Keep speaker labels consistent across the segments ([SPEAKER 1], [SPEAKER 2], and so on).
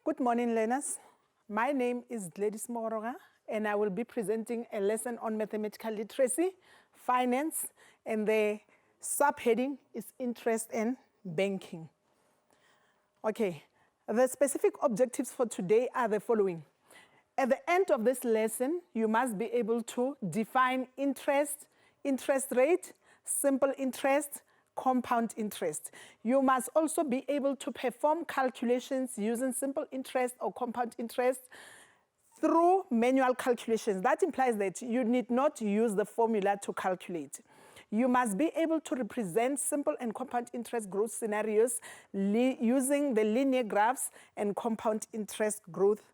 [SPEAKER 1] Good morning, learners. My name is Gladys Moroga, and I will be presenting a lesson on mathematical literacy, finance, and the subheading is interest and banking. Okay, the specific objectives for today are the following. At the end of this lesson, you must be able to define interest, interest rate, simple interest, compound interest. You must also be able to perform calculations using simple interest or compound interest through manual calculations. That implies that you need not use the formula to calculate. You must be able to represent simple and compound interest growth scenarios using the linear graphs and compound interest growth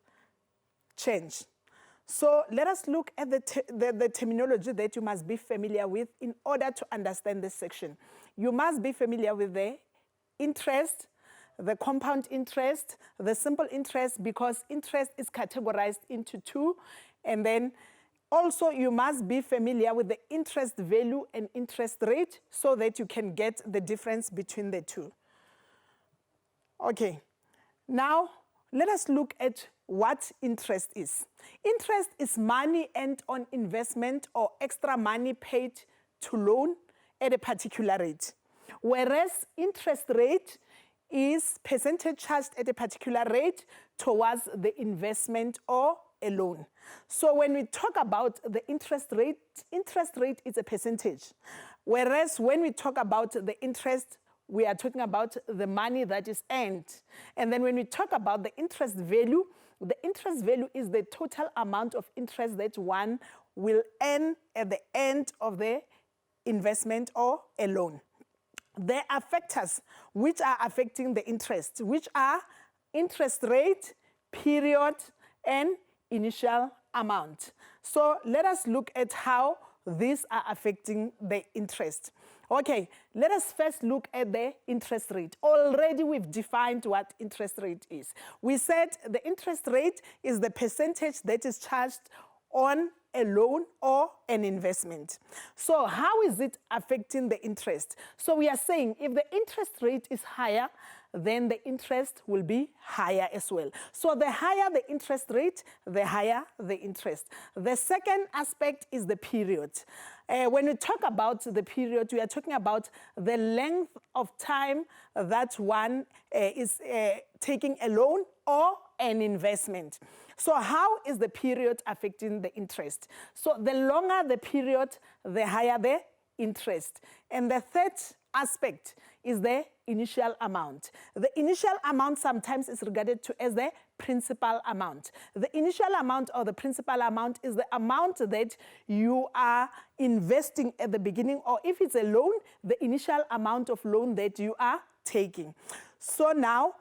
[SPEAKER 1] change. So let us look at the terminology that you must be familiar with in order to understand this section. You must be familiar with the interest, the compound interest, the simple interest, because interest is categorized into two. And then also you must be familiar with the interest value and interest rate so that you can get the difference between the two. Okay, now let us look at what interest is. Interest is money earned on investment or extra money paid to loan at a particular rate. Whereas interest rate is percentage charged at a particular rate towards the investment or a loan. So when we talk about the interest rate is a percentage. Whereas when we talk about the interest, we are talking about the money that is earned. And then when we talk about the interest value is the total amount of interest that one will earn at the end of the investment or a loan. There are factors which are affecting the interest, which are interest rate, period, and initial amount. So let us look at how these are affecting the interest. Okay, let us first look at the interest rate. Already we've defined what interest rate is. We said the interest rate is the percentage that is charged on a loan or an investment. So how is it affecting the interest? So we are saying if the interest rate is higher, then the interest will be higher as well. So the higher the interest rate, the higher the interest. The second aspect is the period. When we talk about the period, we are talking about the length of time that one is taking a loan or an investment. So how is the period affecting the interest? So the longer the period, the higher the interest. And the third aspect is the initial amount. The initial amount sometimes is regarded to as the principal amount. The initial amount or the principal amount is the amount that you are investing at the beginning, or if it's a loan, the initial amount of loan that you are taking. So now,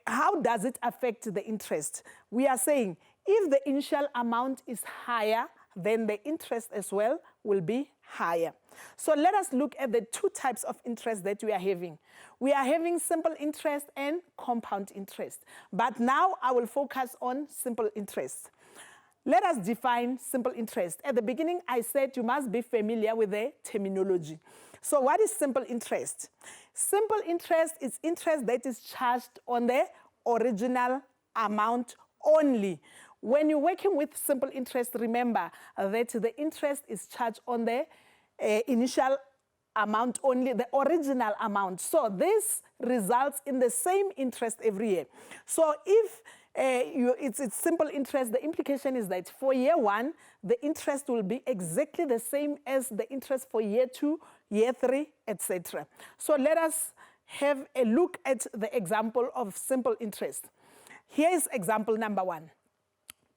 [SPEAKER 1] how does it affect the interest? We are saying if the initial amount is higher, then the interest as well will be higher. So let us look at the two types of interest that we are having. We are having simple interest and compound interest. But now I will focus on simple interest. Let us define simple interest. At the beginning, I said you must be familiar with the terminology. So what is simple interest? Simple interest is interest that is charged on the original amount only. When you're working with simple interest, remember that the interest is charged on the initial amount only, the original amount. So this results in the same interest every year. So if it's simple interest, the implication is that for year one, the interest will be exactly the same as the interest for year two, year three, etc. So let us have a look at the example of simple interest. Here is example number one.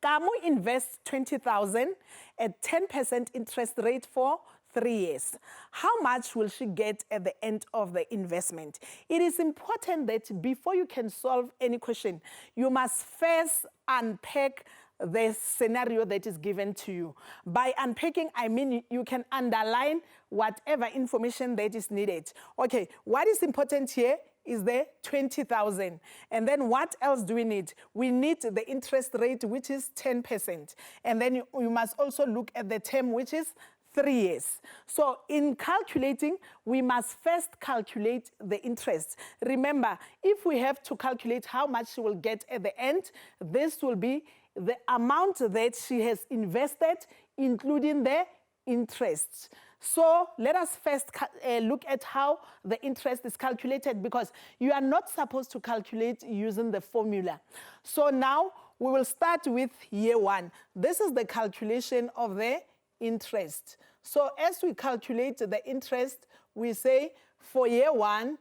[SPEAKER 1] Kamu invests 20,000 at 10% interest rate for 3 years. How much will she get at the end of the investment? It is important that before you can solve any question, you must first unpack the scenario that is given to you. By unpacking, I mean you can underline whatever information that is needed. Okay, what is important here is the 20,000. And then what else do we need? We need the interest rate, which is 10%. And then you must also look at the term, which is 3 years. So in calculating, we must first calculate the interest. Remember, if we have to calculate how much she will get at the end, this will be the amount that she has invested, including the interest. So let us first look at how the interest is calculated, because you are not supposed to calculate using the formula. So now we will start with year 1. This is the calculation of the interest. So as we calculate the interest, we say for year 1,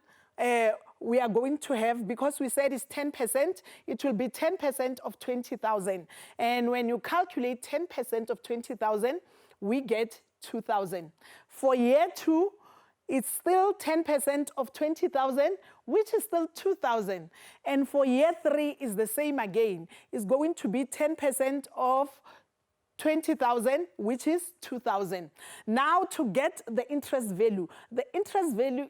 [SPEAKER 1] we are going to have, because we said it's 10%, it will be 10% of 20,000. And when you calculate 10% of 20,000, we get 2,000. For year 2, it's still 10% of 20,000, which is still 2,000. And for year 3 is the same again. It's going to be 10% of 20,000, which is 2,000. Now to get the interest value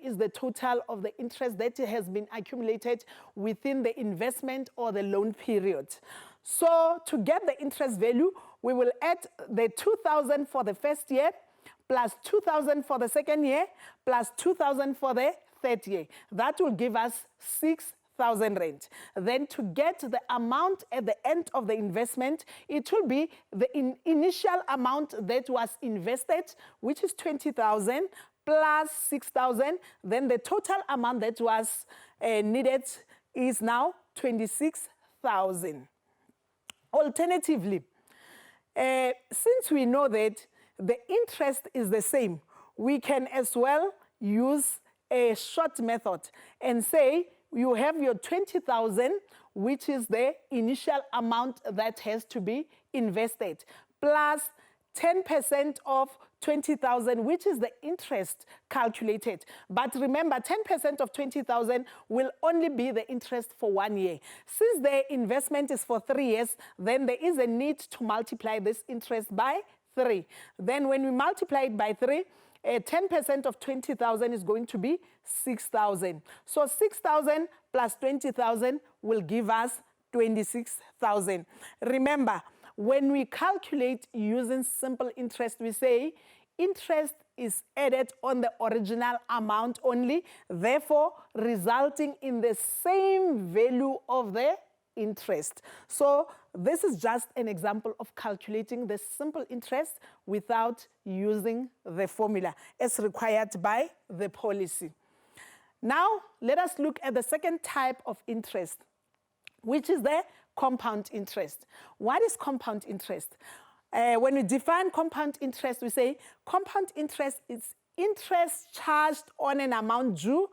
[SPEAKER 1] is the total of the interest that has been accumulated within the investment or the loan period. So to get the interest value, we will add the 2,000 for the first year, plus 2,000 for the second year, plus 2,000 for the third year. That will give us 6,000 rand. Then to get the amount at the end of the investment, it will be the initial amount that was invested, which is 20,000, plus 6,000. Then the total amount that was needed is now 26,000. Alternatively, since we know that the interest is the same, we can as well use a short method and say you have your 20,000, which is the initial amount that has to be invested, plus 10% of 20,000, which is the interest calculated. But remember, 10% of 20,000 will only be the interest for 1 year. Since the investment is for 3 years, then there is a need to multiply this interest by 3. Then when we multiply it by 3, 10% of 20,000 is going to be 6,000. So 6,000 plus 20,000 will give us 26,000. Remember, when we calculate using simple interest, we say interest is added on the original amount only, therefore resulting in the same value of the interest. So this is just an example of calculating the simple interest without using the formula as required by the policy. Now, let us look at the second type of interest, which is the compound interest. What is compound interest? When we define compound interest, we say compound interest is interest charged on an amount due,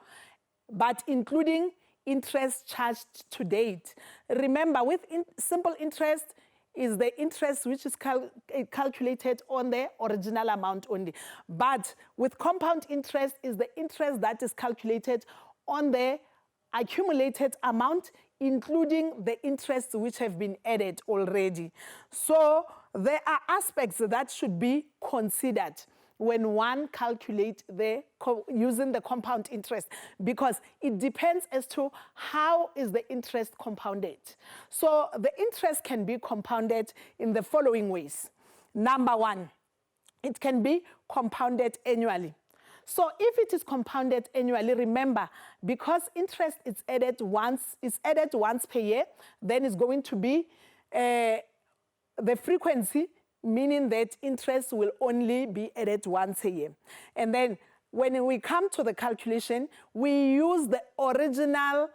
[SPEAKER 1] but including interest charged to date. Remember, with simple interest is the interest which is calculated on the original amount only. But with compound interest is the interest that is calculated on the accumulated amount, including the interests which have been added already. So there are aspects that should be considered when one calculates using the compound interest, because it depends as to how is the interest compounded. So the interest can be compounded in the following ways. Number 1, it can be compounded annually. So if it is compounded annually, remember, because interest is added once per year, then it's going to be the frequency, meaning that interest will only be added once a year. And then when we come to the calculation, we use the original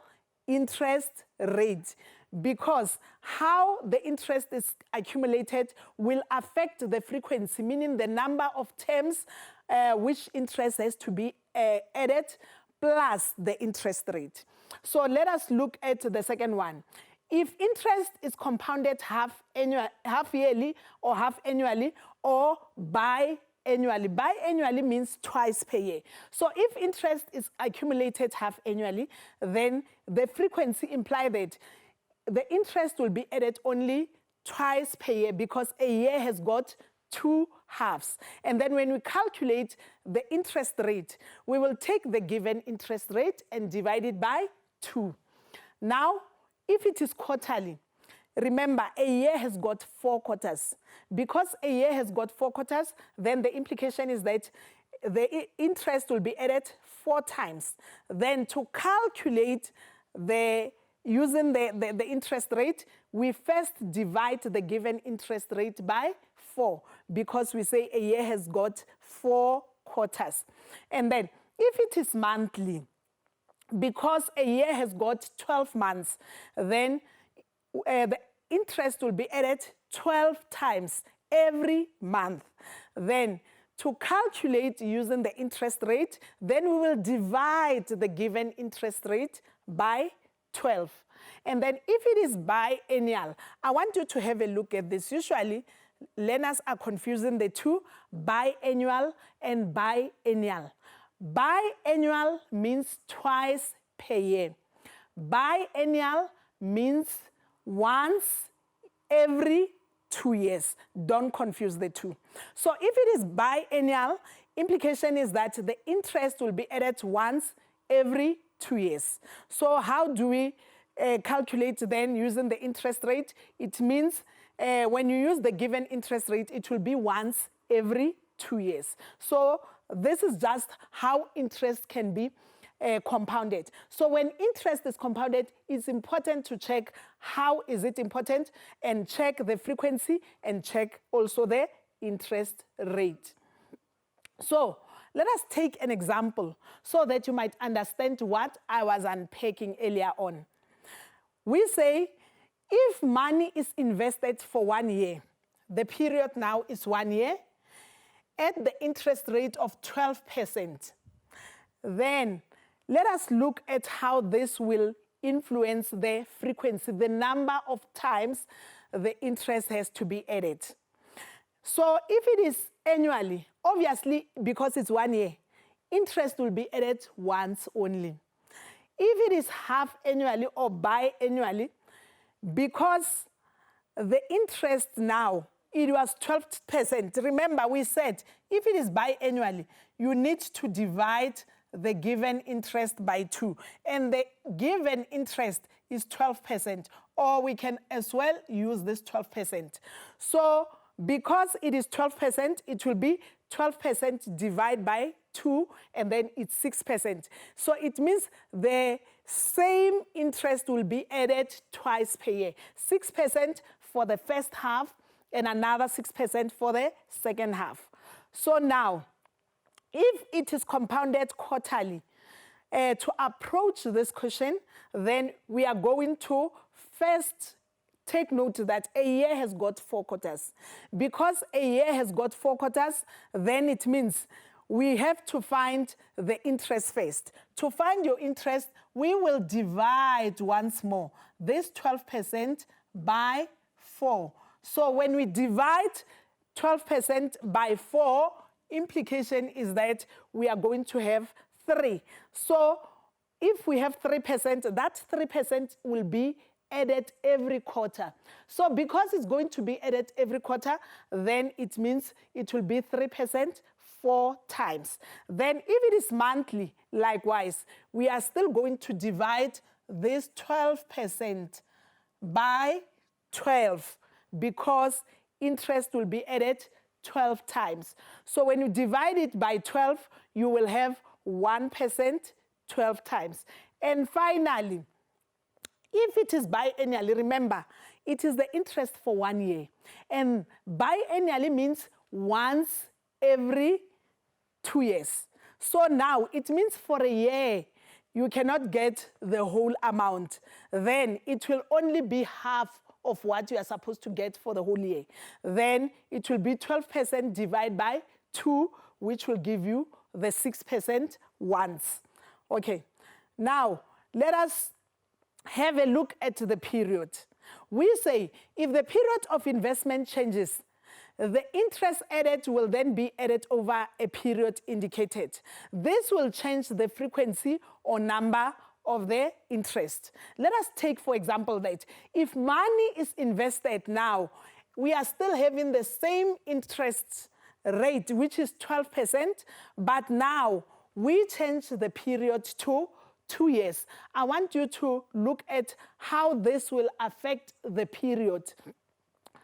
[SPEAKER 1] interest rate, because how the interest is accumulated will affect the frequency, meaning the number of terms which interest has to be added, plus the interest rate. So let us look at the second one. If interest is compounded half yearly or half annually or biannually. Biannually means twice per year. So if interest is accumulated half annually, then the frequency implies that the interest will be added only twice per year, because a year has got 2 halves. And then when we calculate the interest rate, we will take the given interest rate and divide it by 2. Now, if it is quarterly, remember, a year has got 4 quarters. Because a year has got 4 quarters, then the implication is that the interest will be added 4 times. Then to calculate using the interest rate, we first divide the given interest rate by 4, because we say a year has got 4 quarters. And then if it is monthly, because a year has got 12 months, then the interest will be added 12 times every month. Then to calculate using the interest rate, then we will divide the given interest rate by 12. And then if it is biennial, I want you to have a look at this. Usually, learners are confusing the two, biannual and biennial. Biannual means twice per year. Biennial means once every 2 years. Don't confuse the two. So if it is biennial, implication is that the interest will be added once every 2 years. So how do we calculate then using the interest rate? It means when you use the given interest rate, it will be once every 2 years. So this is just how interest can be compounded. So when interest is compounded, it's important to check how is it important, and check the frequency, and check also the interest rate. So let us take an example so that you might understand what I was unpacking earlier on. We say if money is invested for 1 year, the period now is 1 year, at the interest rate of 12%, then let us look at how this will influence the frequency, the number of times the interest has to be added. So if it is annually, obviously, because it's 1 year, interest will be added once only. If it is half annually or biannually, because the interest now, it was 12%. Remember, we said if it is biannually, you need to divide the given interest by 2. And the given interest is 12%. Or we can as well use this 12%. So because it is 12%, it will be 12% divided by 2, and then it's 6%. So it means the same interest will be added twice per year. 6% for the first half, and another 6% for the second half. So now, if it is compounded quarterly, to approach this question, then we are going to first take note that a year has got 4 quarters. Because a year has got 4 quarters, then it means we have to find the interest first. To find your interest, we will divide once more this 12% by 4. So when we divide 12% by 4, implication is that we are going to have 3. So if we have 3%, that 3% will be added every quarter. So because it's going to be added every quarter, then it means it will be 3% 4 times. Then if it is monthly, likewise, we are still going to divide this 12% by 12, because interest will be added 12 times. So when you divide it by 12, you will have 1% 12 times. And finally, if it is biannually, remember, it is the interest for 1 year. And biannually means once every 2 years. So now it means for a year, you cannot get the whole amount. Then it will only be half of what you are supposed to get for the whole year. Then it will be 12% divided by 2, which will give you the 6% once. Okay, now let us have a look at the period. We say if the period of investment changes, the interest added will then be added over a period indicated. This will change the frequency or number of the interest. Let us take, for example, that if money is invested now, we are still having the same interest rate, which is 12%, but now we change the period to 2 years. I want you to look at how this will affect the period.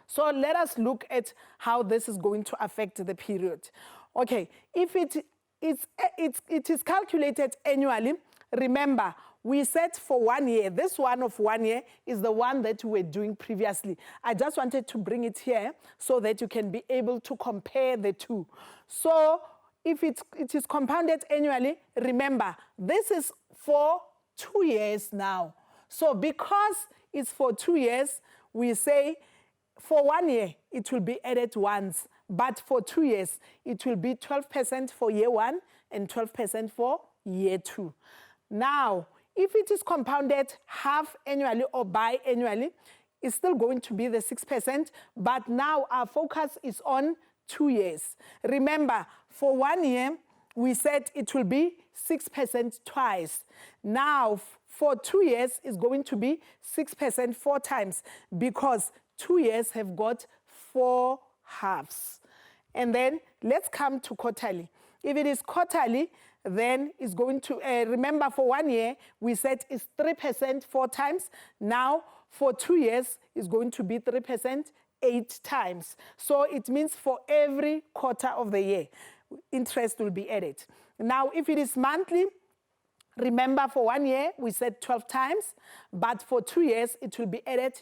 [SPEAKER 1] So let us look at how this is going to affect the period. Okay, if it is calculated annually, remember, we said for 1 year, this one of 1 year is the one that we were doing previously. I just wanted to bring it here so that you can be able to compare the two. So if it is compounded annually, remember, this is for 2 years now. So because it's for 2 years, we say for 1 year, it will be added once. But for 2 years, it will be 12% for year 1 and 12% for year 2. Now, if it is compounded half annually or biannually, it's still going to be the 6%, but now our focus is on 2 years. Remember, for 1 year, we said it will be 6% twice. Now, for 2 years, it's going to be 6% 4 times because 2 years have got 4 halves. And then let's come to quarterly. If it is quarterly, then it's going to, remember for 1 year, we said it's 3% 4 times. Now, for 2 years, it's going to be 3% 8 times. So it means for every quarter of the year, interest will be added. Now, if it is monthly, remember for 1 year, we said 12 times, but for 2 years, it will be added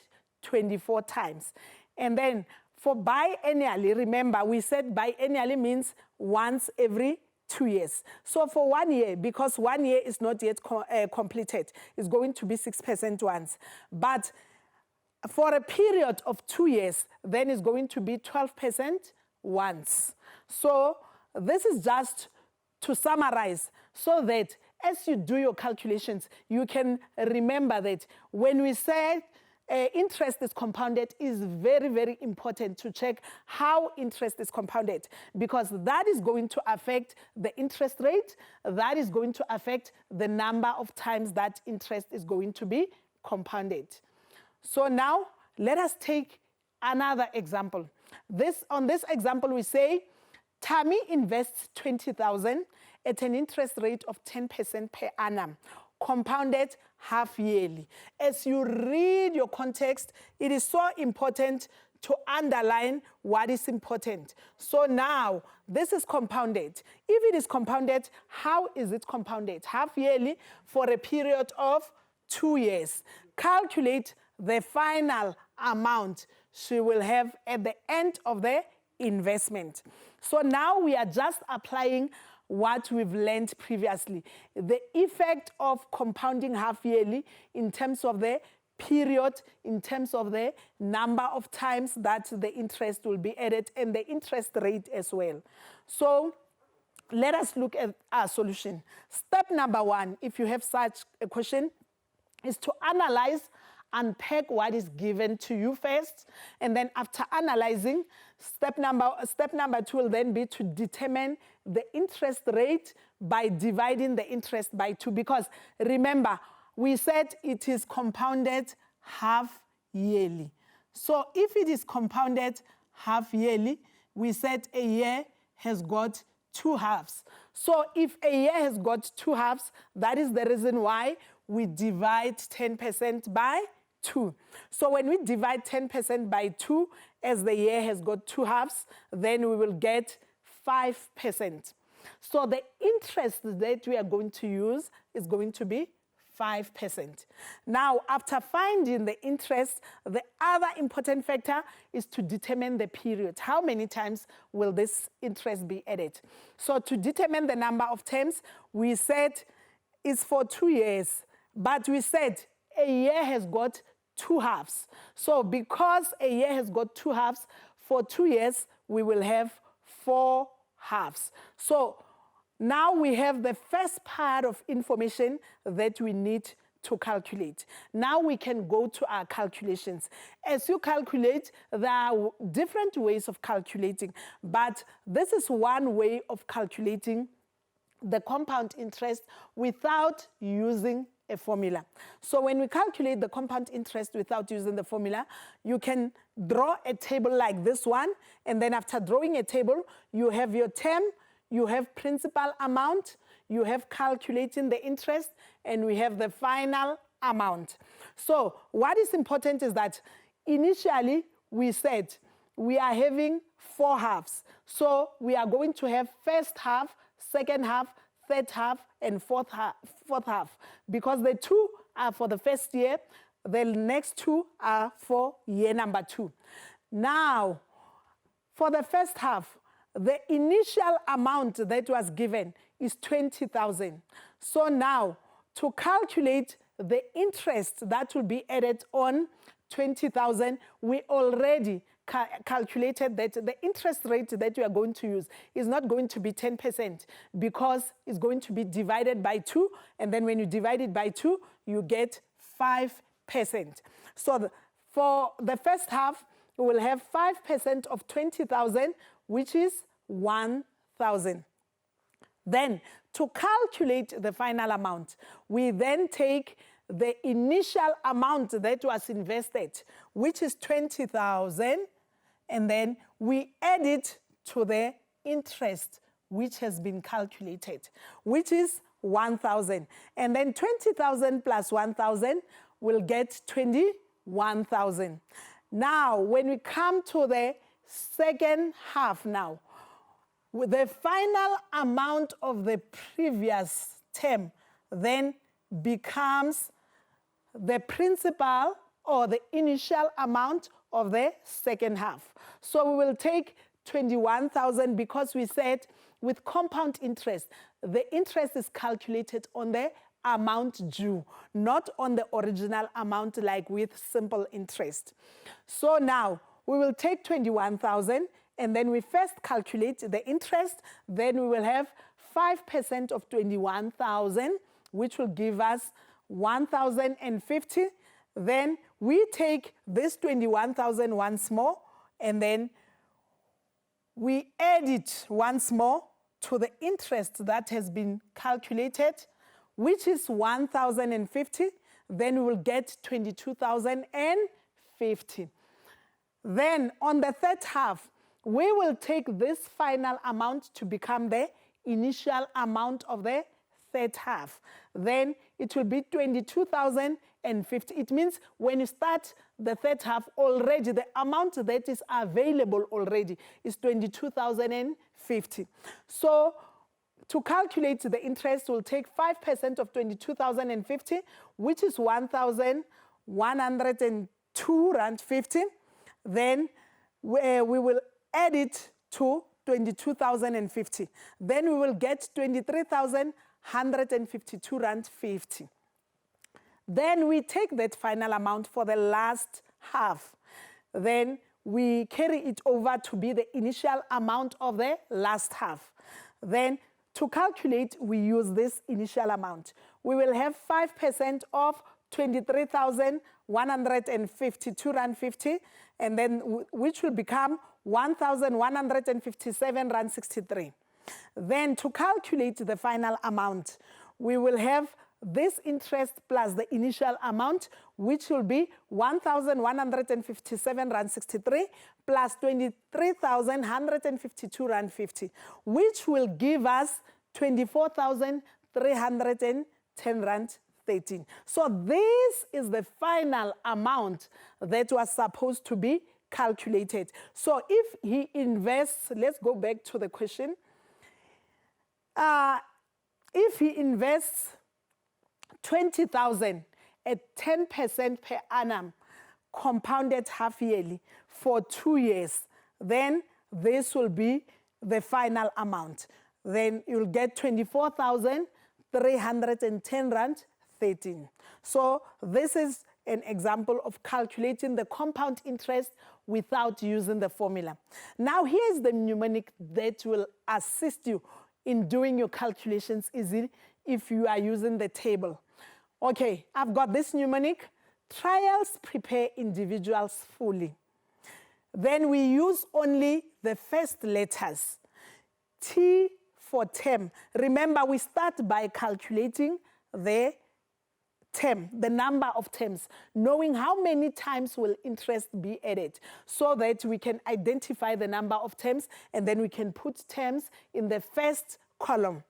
[SPEAKER 1] 24 times. And then for biannually, remember, we said biannually means once every 2 years. So for 1 year, because 1 year is not yet completed, it's going to be 6% once. But for a period of 2 years, then it's going to be 12% once. So this is just to summarize so that as you do your calculations, you can remember that when we say interest is compounded, is very, very important to check how interest is compounded, because that is going to affect the interest rate, that is going to affect the number of times that interest is going to be compounded. So now let us take another example. On this example, we say Tammy invests 20,000 at an interest rate of 10% per annum, compounded half yearly. As you read your context, it is so important to underline what is important. So now, this is compounded. If it is compounded, how is it compounded? Half yearly for a period of 2 years. Calculate the final amount she will have at the end of the investment. So now we are just applying what we've learned previously. The effect of compounding half yearly in terms of the period, in terms of the number of times that the interest will be added and the interest rate as well. So let us look at our solution. Step number 1, if you have such a question, is to analyze, unpack what is given to you first, and then after analyzing, step number 2 will then be to determine the interest rate by dividing the interest by 2, because remember, we said it is compounded half yearly. So if it is compounded half yearly, we said a year has got 2 halves. So if a year has got 2 halves, that is the reason why we divide 10% by 2. So when we divide 10% by 2, as the year has got 2 halves, then we will get 5%. So the interest that we are going to use is going to be 5%. Now, after finding the interest, the other important factor is to determine the period. How many times will this interest be added? So to determine the number of terms, we said it's for 2 years, but we said a year has got 2 halves. So because a year has got 2 halves, for 2 years, we will have 4 halves. So now we have the first part of information that we need to calculate. Now we can go to our calculations. As you calculate, there are different ways of calculating, but this is one way of calculating the compound interest without using a formula. So when we calculate the compound interest without using the formula, you can draw a table like this one, and then after drawing a table, you have your term, you have principal amount, you have calculating the interest, and we have the final amount. So what is important is that initially we said we are having 4 halves. So we are going to have first half, second half, third half, and fourth half. Because the 2 are for the first year, the next 2 are for year number 2. Now, for the first half, the initial amount that was given is 20,000. So now, to calculate the interest that will be added on 20,000, we already calculated that the interest rate that we are going to use is not going to be 10% because it's going to be divided by 2, and then when you divide it by 2, you get 5%. So for the first half, we will have 5% of 20,000, which is 1,000. Then, to calculate the final amount, we then take the initial amount that was invested, which is 20,000, and then we add it to the interest which has been calculated, which is 1,000. And then 20,000 plus 1,000 will get 21,000. Now, when we come to the second half now, the final amount of the previous term then becomes the principal or the initial amount of the second half. So we will take 21,000 because we said with compound interest, the interest is calculated on the amount due, not on the original amount like with simple interest. So now we will take 21,000 and then we first calculate the interest, then we will have 5% of 21,000, which will give us 1,050. Then we take this 21,000 once more, and then we add it once more to the interest that has been calculated, which is 1,050. Then we will get 22,050. Then on the third half, we will take this final amount to become the initial amount of the third half. Then it will be 22,050. It means when you start the third half already, the amount that is available already is 22,050. So to calculate the interest, we'll take 5% of 22,050, which is 1,102 rand 50. Then we will add it to 22,050. Then we will get 23,152 rand 50. Then we take that final amount for the last half. Then we carry it over to be the initial amount of the last half. Then to calculate, we use this initial amount. We will have 5% of 23,152 rand 50, and then which will become 1,157 rand 63. Then to calculate the final amount, we will have this interest plus the initial amount, which will be 1,157 rand 63 plus 23,152 rand 50, which will give us 24,310 rand 13. So this is the final amount that was supposed to be calculated. So if he invests, let's go back to the question. If he invests 20,000 at 10% per annum, compounded half yearly for 2 years, then this will be the final amount. Then you'll get 24,310 rand 13. So this is an example of calculating the compound interest without using the formula. Now here's the mnemonic that will assist you in doing your calculations easily if you are using the table. Okay, I've got this mnemonic. Trials prepare individuals fully. Then we use only the first letters. T for term. Remember, we start by calculating the term, the number of terms, knowing how many times will interest be added, so that we can identify the number of terms, and then we can put terms in the first column.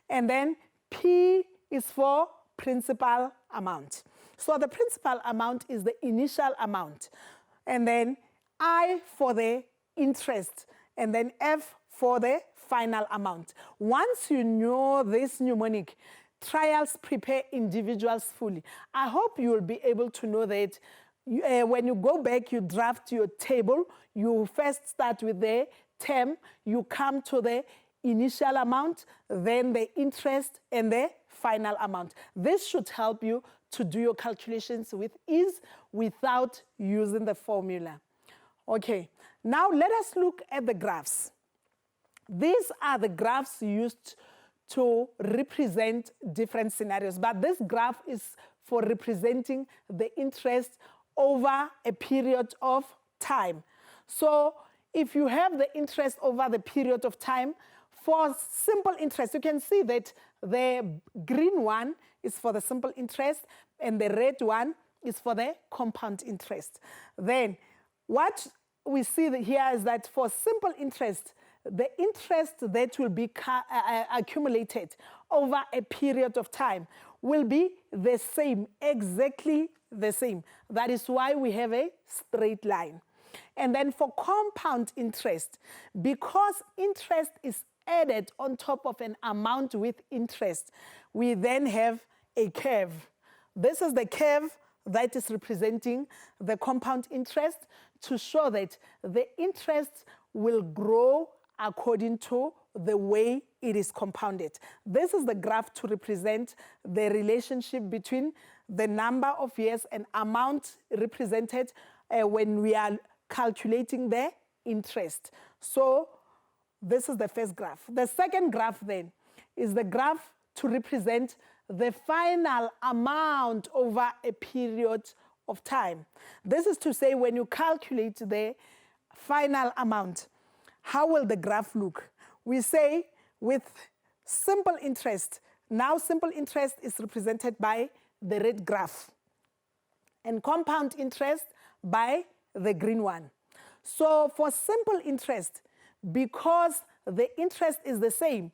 [SPEAKER 1] And then P is for principal amount. So the principal amount is the initial amount. And then I for the interest, and then F for the final amount. Once you know this mnemonic, trials prepare individuals fully. I hope you will be able to know that when you go back, you draft your table, you first start with the term, you come to the initial amount, then the interest, and the final amount. This should help you to do your calculations with ease without using the formula. Okay, now let us look at the graphs. These are the graphs used to represent different scenarios, but this graph is for representing the interest over a period of time. So if you have the interest over the period of time, for simple interest, you can see that the green one is for the simple interest and the red one is for the compound interest. Then what we see here is that for simple interest, the interest that will be accumulated over a period of time will be the same, exactly the same. That is why we have a straight line. And then for compound interest, because interest is added on top of an amount with interest, we then have a curve. This is the curve that is representing the compound interest to show that the interest will grow according to the way it is compounded. This is the graph to represent the relationship between the number of years and amount represented when we are calculating the interest. So this is the first graph. The second graph then is the graph to represent the final amount over a period of time. This is to say, when you calculate the final amount, how will the graph look? We say with simple interest, now simple interest is represented by the red graph, and compound interest by the green one. So for simple interest, because the interest is the same,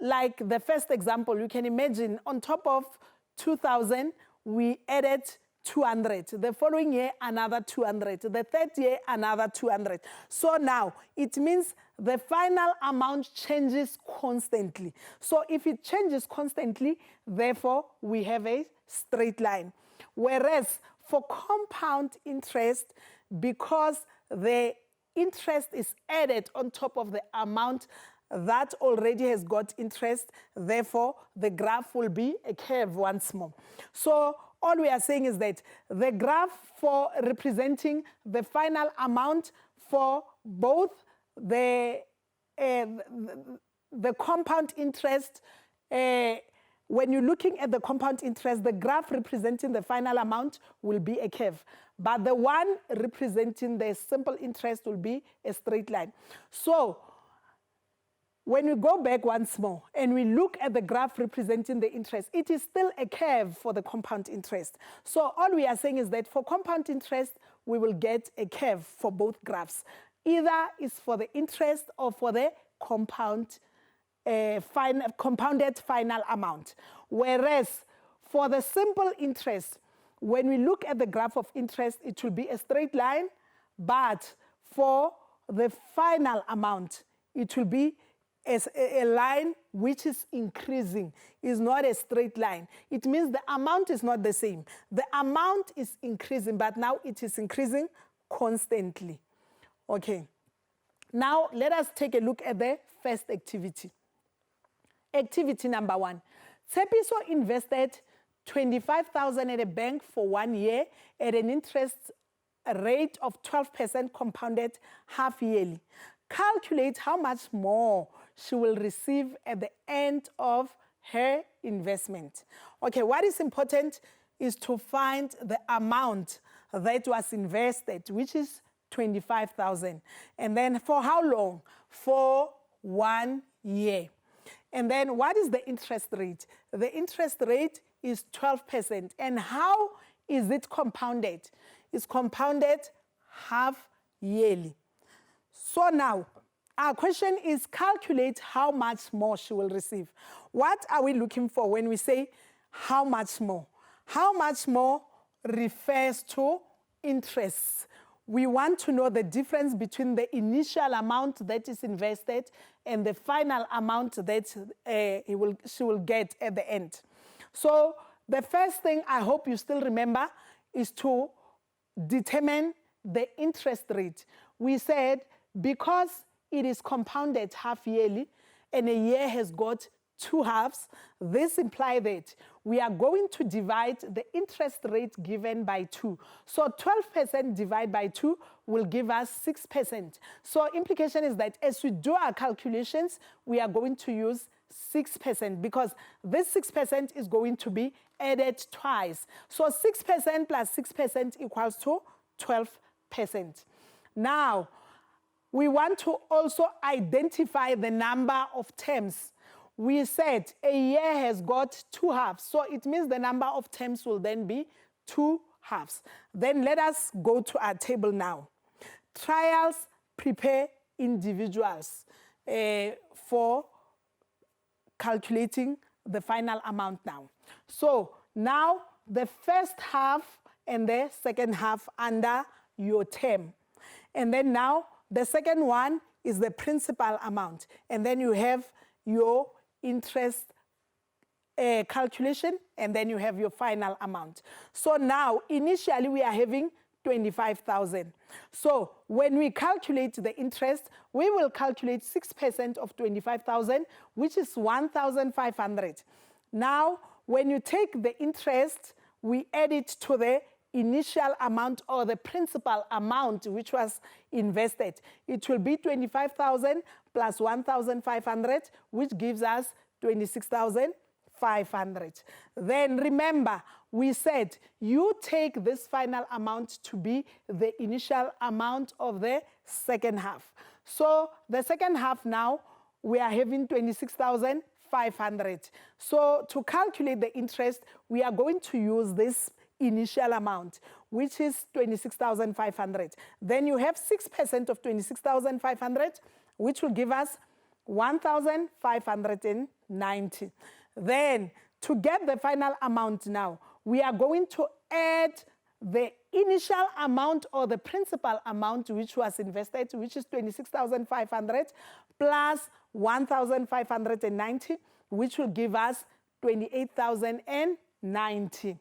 [SPEAKER 1] like the first example, you can imagine on top of 2,000, we added 200. The following year, another 200. The third year, another 200. So now, it means the final amount changes constantly. So if it changes constantly, therefore, we have a straight line. Whereas for compound interest, because the interest is added on top of the amount that already has got interest, therefore, the graph will be a curve once more. So all we are saying is that the graph for representing the final amount for both the compound interest, when you're looking at the compound interest, the graph representing the final amount will be a curve. But the one representing the simple interest will be a straight line. So when we go back once more and we look at the graph representing the interest, it is still a curve for the compound interest. So all we are saying is that for compound interest, we will get a curve for both graphs. Either is for the interest or for the compounded final amount. Whereas for the simple interest, when we look at the graph of interest, it will be a straight line, but for the final amount, it will be a line which is increasing, is not a straight line. It means the amount is not the same. The amount is increasing, but now it is increasing constantly. Okay. Now let us take a look at the first activity. Activity number 1. Tsepiso invested 25,000 at a bank for 1 year at an interest rate of 12% compounded half yearly. Calculate how much more she will receive at the end of her investment. Okay, what is important is to find the amount that was invested, which is 25,000. And then for how long? For 1 year. And then what is the interest rate? The interest rate is 12%. And how is it compounded? It's compounded half yearly. So now, our question is calculate how much more she will receive. What are we looking for when we say how much more? How much more refers to interest. We want to know the difference between the initial amount that is invested and the final amount that she will get at the end. So the first thing I hope you still remember is to determine the interest rate. We said because it is compounded half yearly and a year has got 2 halves, this implies that we are going to divide the interest rate given by 2. So 12% divided by 2 will give us 6%. So implication is that as we do our calculations, we are going to use 6% because this 6% is going to be added twice. So 6% plus 6% equals to 12%. Now, we want to also identify the number of terms. We said a year has got 2 halves, so it means the number of terms will then be 2 halves. Then let us go to our table now. Trials prepare individuals for calculating the final amount now. So now the first half and the second half under your term. And then now the second one is the principal amount. And then you have your interest calculation, and then you have your final amount. So now, initially, we are having 25,000. So when we calculate the interest, we will calculate 6% of 25,000, which is 1,500. Now, when you take the interest, we add it to the initial amount or the principal amount which was invested. It will be 25,000 plus 1,500, which gives us 26,500. Then remember, we said you take this final amount to be the initial amount of the second half. So the second half now, we are having 26,500. So to calculate the interest, we are going to use this initial amount, which is 26,500. Then you have 6% of 26,500, which will give us 1,590. Then to get the final amount now, we are going to add the initial amount or the principal amount which was invested, which is 26,500 plus 1,590, which will give us 28,090.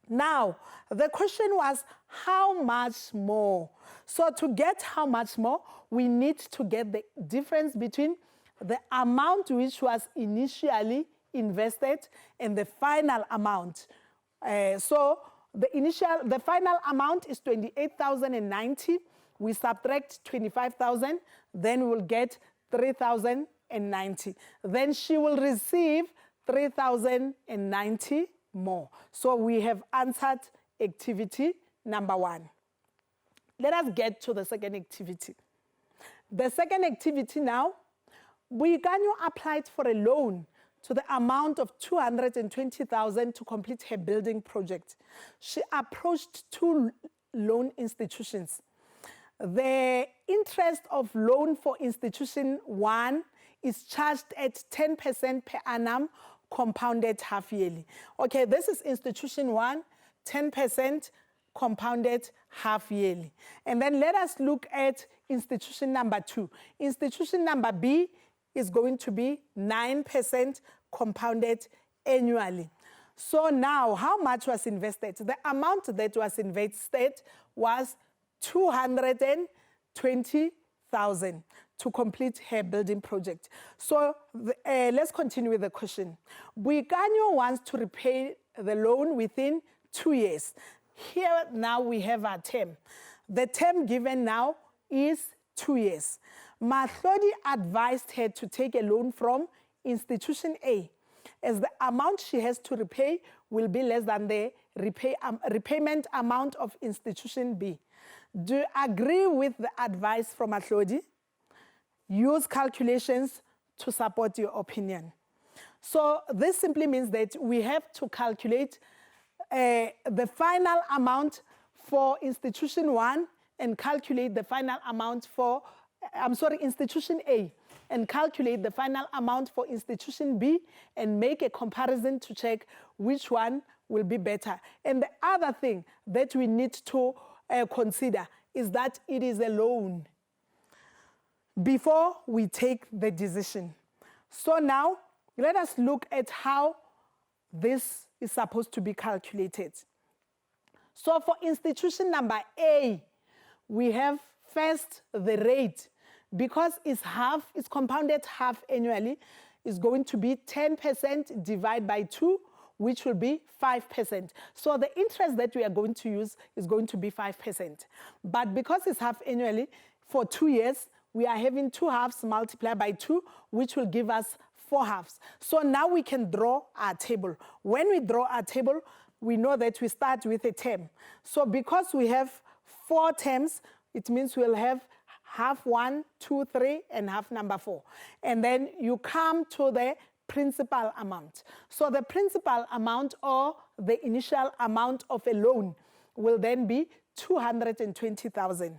[SPEAKER 1] Now, the question was, how much more? So to get how much more, we need to get the difference between the amount which was initially invested and the final amount. So the final amount is 28,090. We subtract 25,000, then we'll get 3,090. Then she will receive 3,090 more. So we have answered activity number 1. Let us get to the second activity. The second activity now, Boikanyo applied for a loan to the amount of 220,000 to complete her building project. She approached 2 loan institutions. The interest of loan for institution 1 is charged at 10% per annum, compounded half yearly. Okay, this is institution 1, 10% compounded half yearly. And then let us look at institution number 2. Institution number B is going to be 9% compounded annually. So now, how much was invested? The amount that was invested was 220,000 to complete her building project. So let's continue with the question. Boikanyo wants to repay the loan within 2 years. Here now we have our term. The term given now is 2 years. Mahlodi advised her to take a loan from institution A, as the amount she has to repay will be less than the repayment amount of institution B. Do you agree with the advice from Mahlodi? Use calculations to support your opinion. So this simply means that we have to calculate the final amount for institution 1 and calculate the final amount for, institution A, and calculate the final amount for institution B and make a comparison to check which one will be better. And the other thing that we need to consider is that it is a loan before we take the decision. So now, let us look at how this is supposed to be calculated. So for institution number A, we have first the rate. Because it's compounded half annually, is going to be 10% divided by 2, which will be 5%. So the interest that we are going to use is going to be 5%. But because it's half annually, for 2 years, we are having 2 halves multiplied by 2, which will give us 4 halves. So now we can draw our table. When we draw our table, we know that we start with a term. So because we have 4 terms, it means we'll have half 1, 2, 3, and half number 4. And then you come to the principal amount. So the principal amount or the initial amount of a loan will then be 220,000.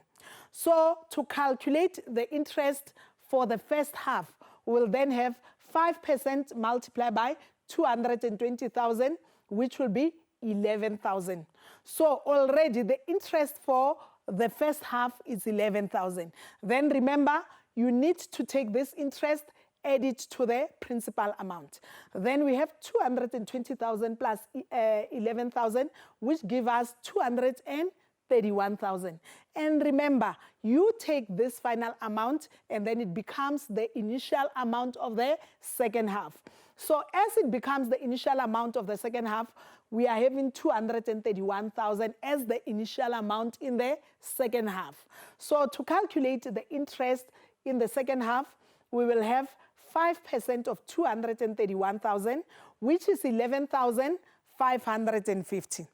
[SPEAKER 1] So to calculate the interest for the first half, we'll then have 5% multiplied by 220,000, which will be 11,000. So already the interest for the first half is 11,000. Then remember, you need to take this interest, add it to the principal amount. Then we have 220,000 plus 11,000, which give us 231,000. And remember, you take this final amount and then it becomes the initial amount of the second half. So as it becomes the initial amount of the second half, we are having 231,000 as the initial amount in the second half. So to calculate the interest in the second half, we will have 5% of 231,000, which is 11,550.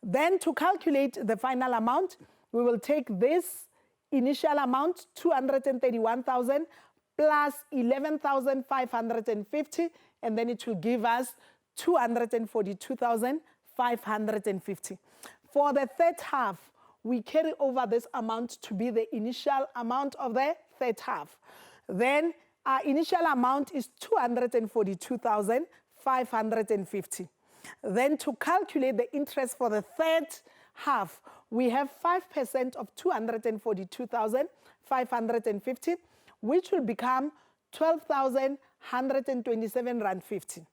[SPEAKER 1] Then to calculate the final amount, we will take this initial amount, 231,000, plus 11,550, and then it will give us 242,550. For the third half, we carry over this amount to be the initial amount of the third half. Then our initial amount is 242,550. Then to calculate the interest for the third half, we have 5% of 242,550, which will become 12,127 Rand 50.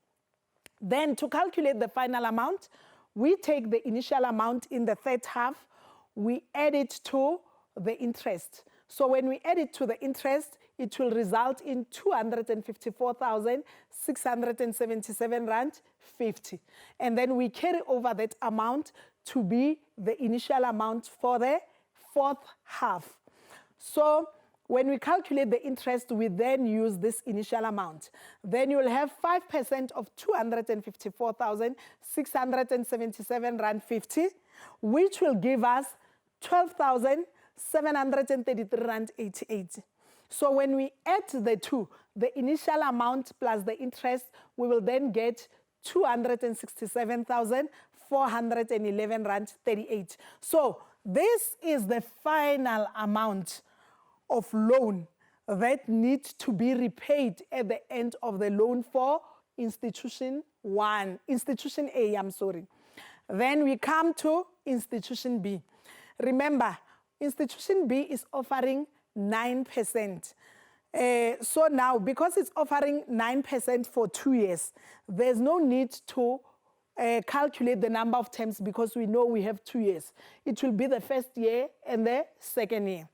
[SPEAKER 1] Then to calculate the final amount, we take the initial amount in the third half, we add it to the interest. So when we add it to the interest, it will result in 254,677 Rand 50. And then we carry over that amount to be the initial amount for the fourth half. So when we calculate the interest, we then use this initial amount. Then you will have 5% of 254,677 Rand 50, which will give us 12,733 Rand 88. So when we add the two, the initial amount plus the interest, we will then get 267,411 Rand 38. So this is the final amount of loan that needs to be repaid at the end of the loan for institution A, I'm sorry. Then we come to institution B. Remember, institution B is offering 9%. So now, because it's offering 9% for 2 years, there's no need to calculate the number of terms because we know we have 2 years. It will be the first year and the second year.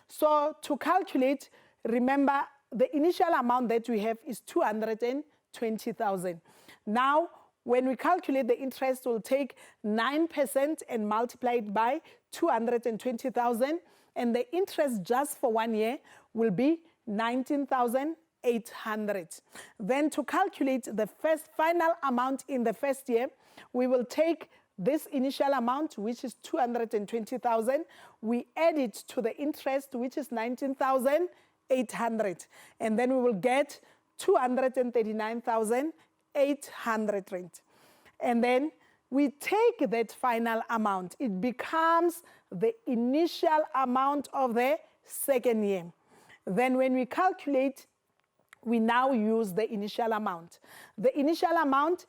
[SPEAKER 1] So to calculate, remember, the initial amount that we have is 220,000. Now, when we calculate the interest, we'll take 9% and multiply it by 220,000, and the interest just for 1 year will be 19,800. Then to calculate the final amount in the first year, we will take this initial amount, which is 220,000, we add it to the interest, which is 19,800, and then we will get 239,800 rand. And then we take that final amount. It becomes the initial amount of the second year. Then when we calculate, we now use the initial amount. The initial amount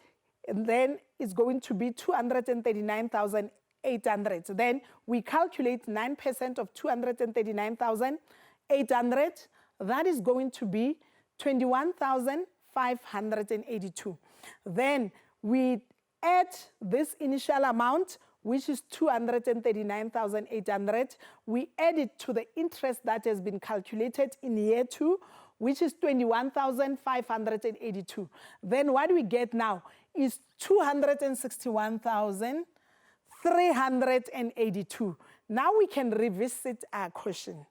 [SPEAKER 1] then is going to be 239,800. Then we calculate 9% of 239,800. That is going to be 21,582. Then we add this initial amount, which is 239,800. We add it to the interest that has been calculated in year 2, which is 21,582. Then what we get now is 261,382. Now we can revisit our question.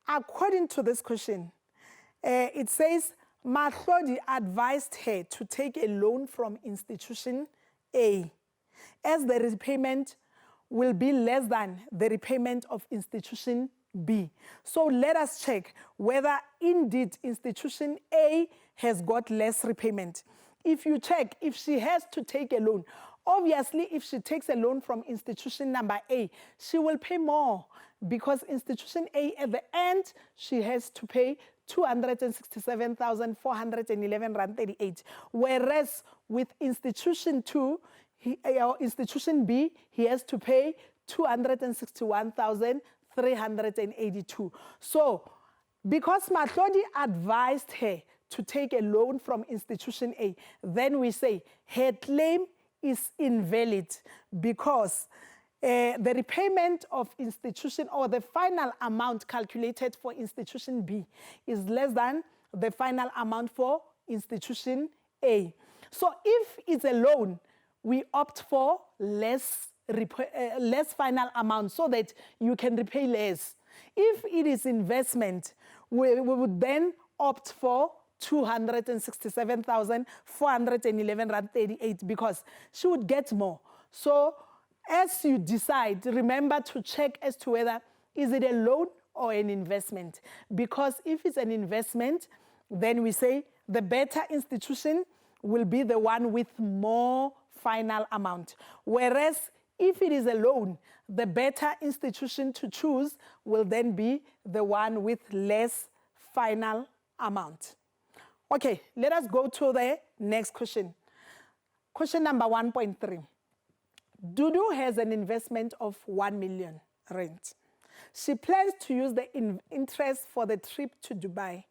[SPEAKER 1] According to this question, it says, Mahlodi advised her to take a loan from institution A, as the repayment will be less than the repayment of institution B. So let us check whether indeed institution A has got less repayment. If you check, if she has to take a loan, obviously if she takes a loan from institution number A, she will pay more, because institution A at the end, she has to pay 267,411 rand 38. Whereas with institution 2, or institution B, he has to pay 261,382. So because Mahlodi advised her to take a loan from institution A, then we say her claim is invalid, because the repayment of institution, or the final amount calculated for institution B, is less than the final amount for institution A. So if it's a loan, we opt for less final amount so that you can repay less. If it is investment, we would then opt for 267,411 rand 38, because she would get more. So as you decide, remember to check as to whether is it a loan or an investment. Because if it's an investment, then we say the better institution will be the one with more final amount. Whereas if it is a loan, the better institution to choose will then be the one with less final amount. Okay, let us go to the next question. Question number 1.3. Dudu has an investment of 1 million rand. She plans to use the interest for the trip to Dubai.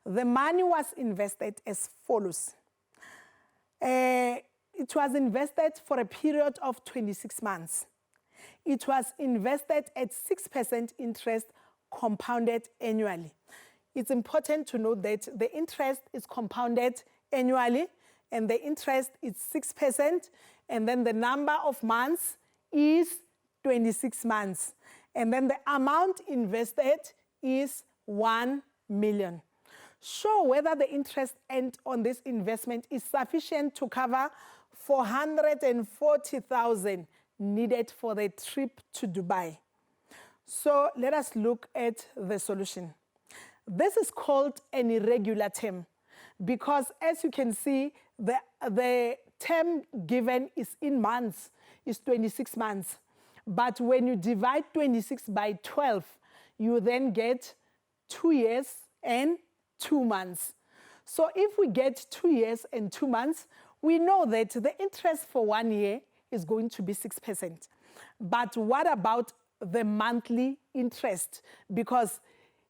[SPEAKER 1] The money was invested as follows. It was invested for a period of 26 months. It was invested at 6% interest compounded annually. It's important to note that the interest is compounded annually, and the interest is 6%, and then the number of months is 26 months. And then the amount invested is 1 million. Show whether the interest earned on this investment is sufficient to cover 440,000 needed for the trip to Dubai. So let us look at the solution. This is called an irregular term, because as you can see, the term given is in months, is 26 months. But when you divide 26 by 12, you then get 2 years and 2 months. So if we get 2 years and 2 months, we know that the interest for 1 year is going to be 6%. But what about the monthly interest? Because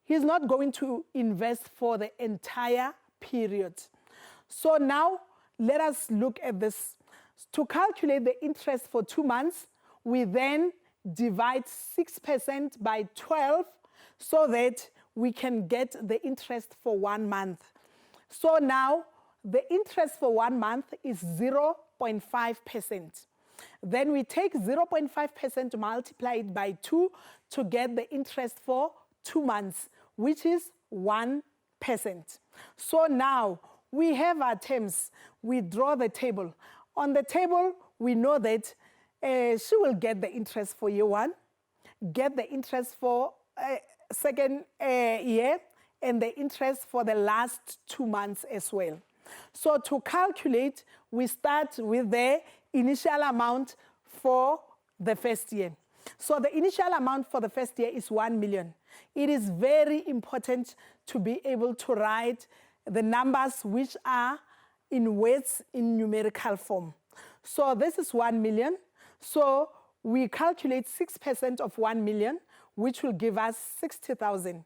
[SPEAKER 1] he's not going to invest for the entire period. So now let us look at this. To calculate the interest for 2 months, we then divide 6% by 12 so that we can get the interest for 1 month. So now the interest for 1 month is 0.5%. Then we take 0.5% to multiply it by 2 to get the interest for 2 months, which is 1%. So now we have our terms. We draw the table. On the table, we know that she will get the interest for year 1, get the interest for second year, and the interest for the last 2 months as well. So to calculate, we start with the initial amount for the first year. So the initial amount for the first year is 1 million. It is very important to be able to write the numbers which are in words in numerical form. So this is 1 million. So we calculate 6% of 1 million, which will give us 60,000.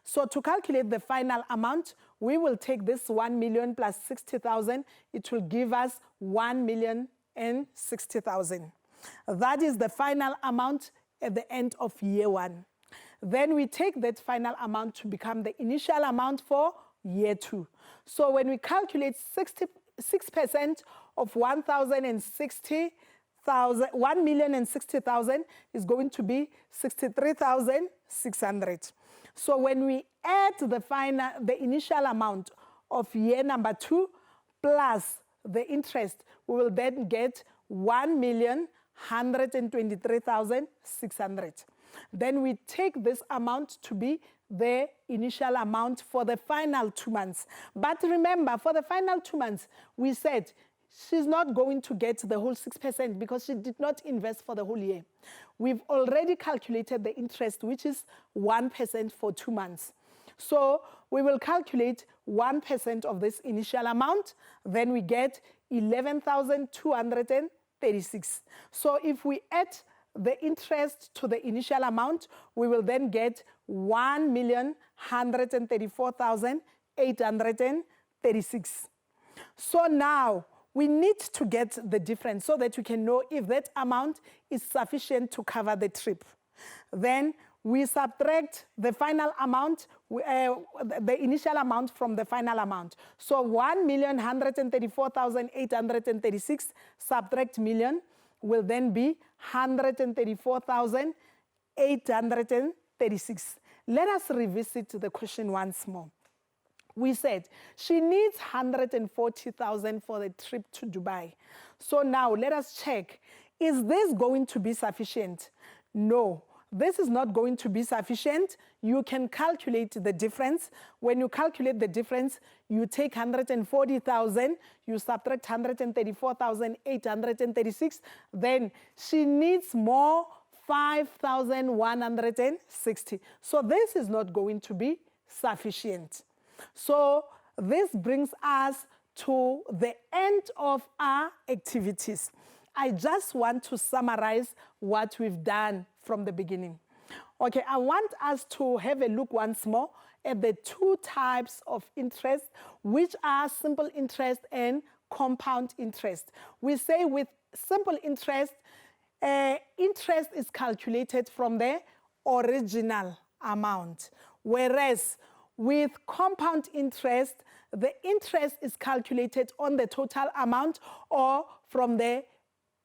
[SPEAKER 1] So to calculate the final amount, we will take this 1 million plus 60,000. It will give us 1,060,000. That is the final amount at the end of year 1. Then we take that final amount to become the initial amount for year 2. So when we calculate 6% of 1,060,000 is going to be 63,600. So when we add the initial amount of year number 2 plus the interest, we will then get 1,123,600. Then we take this amount to be the initial amount for the final 2 months. But remember, for the final 2 months, we said she's not going to get the whole 6% because she did not invest for the whole year. We've already calculated the interest, which is 1% for 2 months. So we will calculate 1% of this initial amount, then we get 11,236. So if we add the interest to the initial amount, we will then get 1,134,836. So now we need to get the difference so that we can know if that amount is sufficient to cover the trip. Then we subtract the final amount, the initial amount from the final amount. So 1,134,836 subtract million will then be 134,836. Let us revisit the question once more. We said she needs 140,000 for the trip to Dubai. So now let us check, is this going to be sufficient? No, this is not going to be sufficient. You can calculate the difference. When you calculate the difference, you take 140,000, you subtract 134,836, then she needs more 5,160. So this is not going to be sufficient. So this brings us to the end of our activities. I just want to summarize what we've done from the beginning. Okay, I want us to have a look once more at the 2 types of interest, which are simple interest and compound interest. We say with simple interest, interest is calculated from the original amount, whereas with compound interest, the interest is calculated on the total amount or from the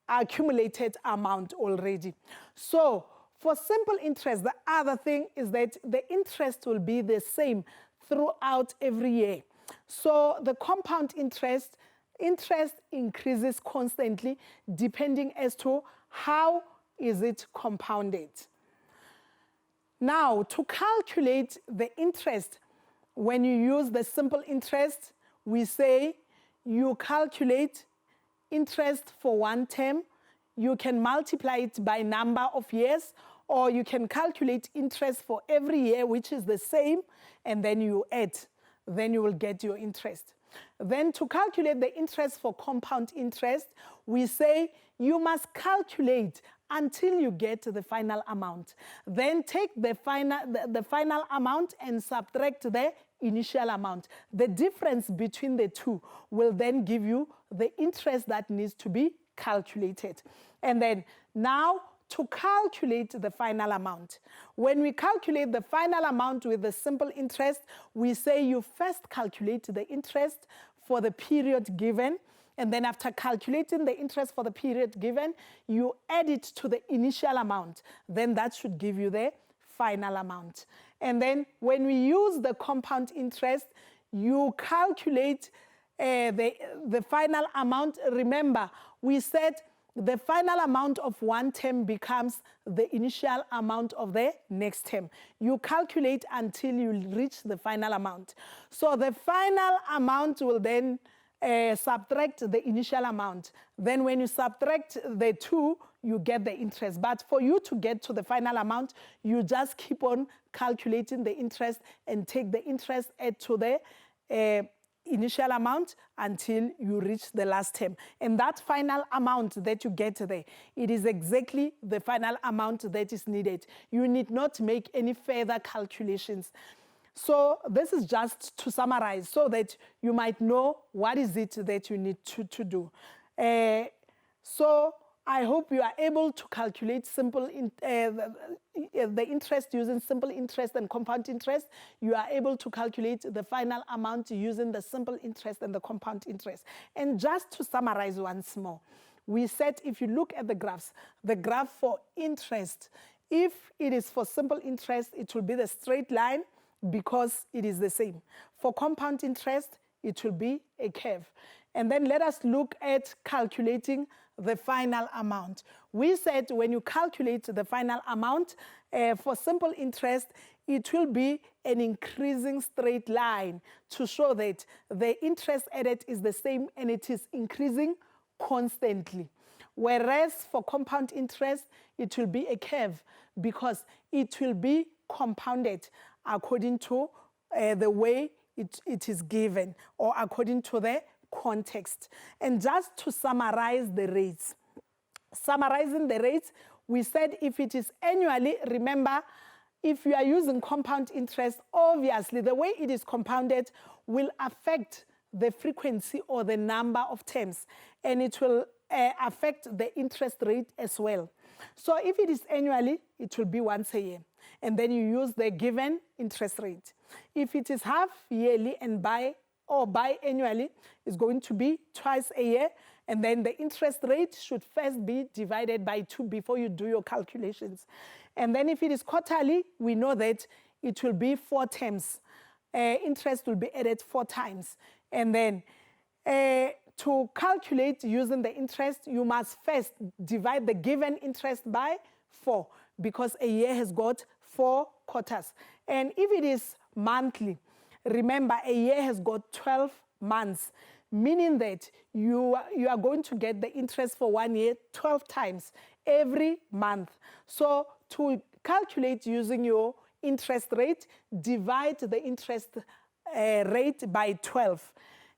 [SPEAKER 1] accumulated amount already. So for simple interest, the other thing is that the interest will be the same throughout every year. So the compound interest increases constantly depending as to how is it compounded. Now, to calculate the interest, when you use the simple interest, we say you calculate interest for 1 term, you can multiply it by number of years, or you can calculate interest for every year, which is the same, and then you add, then you will get your interest. Then to calculate the interest for compound interest, we say you must calculate until you get to the final amount. Then take the final amount and subtract the initial amount. The difference between the two will then give you the interest that needs to be calculated. And then now to calculate the final amount. When we calculate the final amount with the simple interest, we say you first calculate the interest for the period given, and then after calculating the interest for the period given, you add it to the initial amount. Then that should give you the final amount. And then when we use the compound interest, you calculate the final amount. Remember, we said the final amount of one term becomes the initial amount of the next term. You calculate until you reach the final amount. So the final amount will then subtract the initial amount. Then when you subtract the two, you get the interest. But for you to get to the final amount, you just keep on calculating the interest and take the interest, add to the initial amount until you reach the last term. And that final amount that you get there, it is exactly the final amount that is needed. You need not make any further calculations. So this is just to summarize so that you might know what is it that you need to do. So I hope you are able to calculate the interest using simple interest and compound interest. You are able to calculate the final amount using the simple interest and the compound interest. And just to summarize once more, we said if you look at the graphs, the graph for interest, if it is for simple interest, it will be the straight line because it is the same. For compound interest, it will be a curve. And then let us look at calculating the final amount. We said when you calculate the final amount for simple interest, it will be an increasing straight line to show that the interest added is the same and it is increasing constantly. Whereas for compound interest, it will be a curve because it will be compounded according to the way it is given or according to the context. And just to summarize the rates, summarizing the rates, we said if it is annually, remember, if you are using compound interest, obviously the way it is compounded will affect the frequency or the number of terms, and it will affect the interest rate as well. So if it is annually, it will be once a year, and then you use the given interest rate. If it is half yearly and biannually, it's going to be twice a year, and then the interest rate should first be divided by 2 before you do your calculations. And then if it is quarterly, we know that it will be 4 terms. Interest will be added 4 times. And then to calculate using the interest, you must first divide the given interest by 4 because a year has got 4 quarters. And if it is monthly, remember a year has got 12 months, meaning that you are going to get the interest for 1 year 12 times every month. So to calculate using your interest rate, divide the interest rate by 12.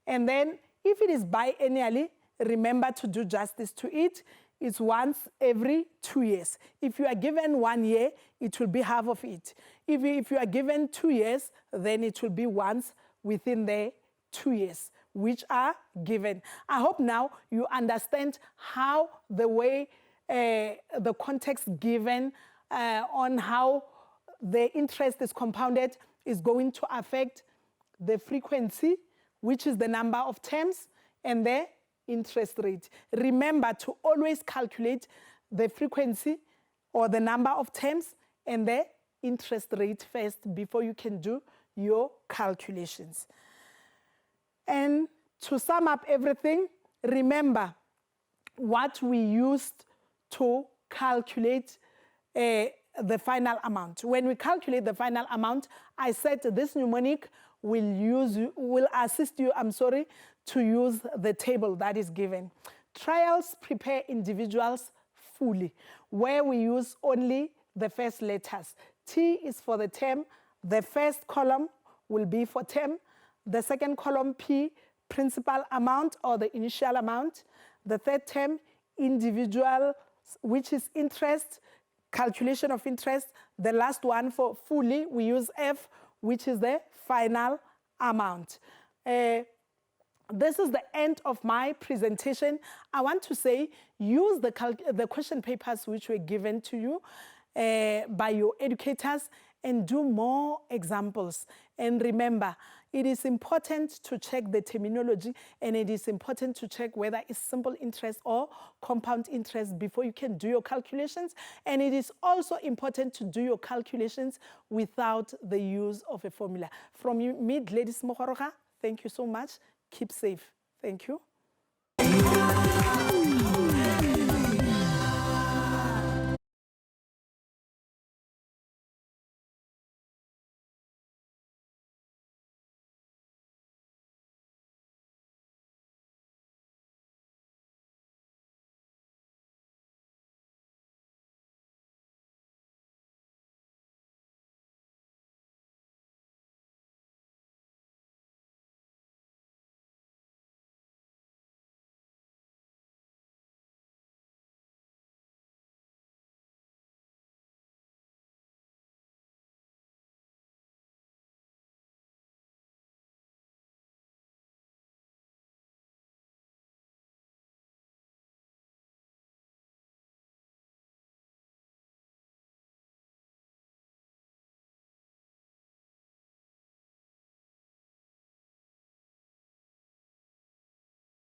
[SPEAKER 1] And then if it is biannually, remember to do justice to it. It's once every 2 years. If you are given 1 year, it will be half of it. If you are given 2 years, then it will be once within the 2 years, which are given. I hope now you understand how the way the context given on how the interest is compounded is going to affect the frequency, which is the number of terms, and the interest rate. Remember to always calculate the frequency or the number of terms and the interest rate first before you can do your calculations. And to sum up everything, remember what we used to calculate the final amount. When we calculate the final amount, I said this mnemonic will assist you, to use the table that is given. Trials prepare individuals fully, where we use only the first letters. T is for the term. The first column will be for term. The second column, P, principal amount or the initial amount. The third term, individual, which is interest, calculation of interest. The last one for fully, we use F, which is the final amount. This is the end of my presentation. I want to say use the question papers which were given to you by your educators and do more examples. And remember, it is important to check the terminology, and it is important to check whether it's simple interest or compound interest before you can do your calculations. And it is also important to do your calculations without the use of a formula. From me, Gladys Mohoroga, thank you so much. Keep safe. Thank you.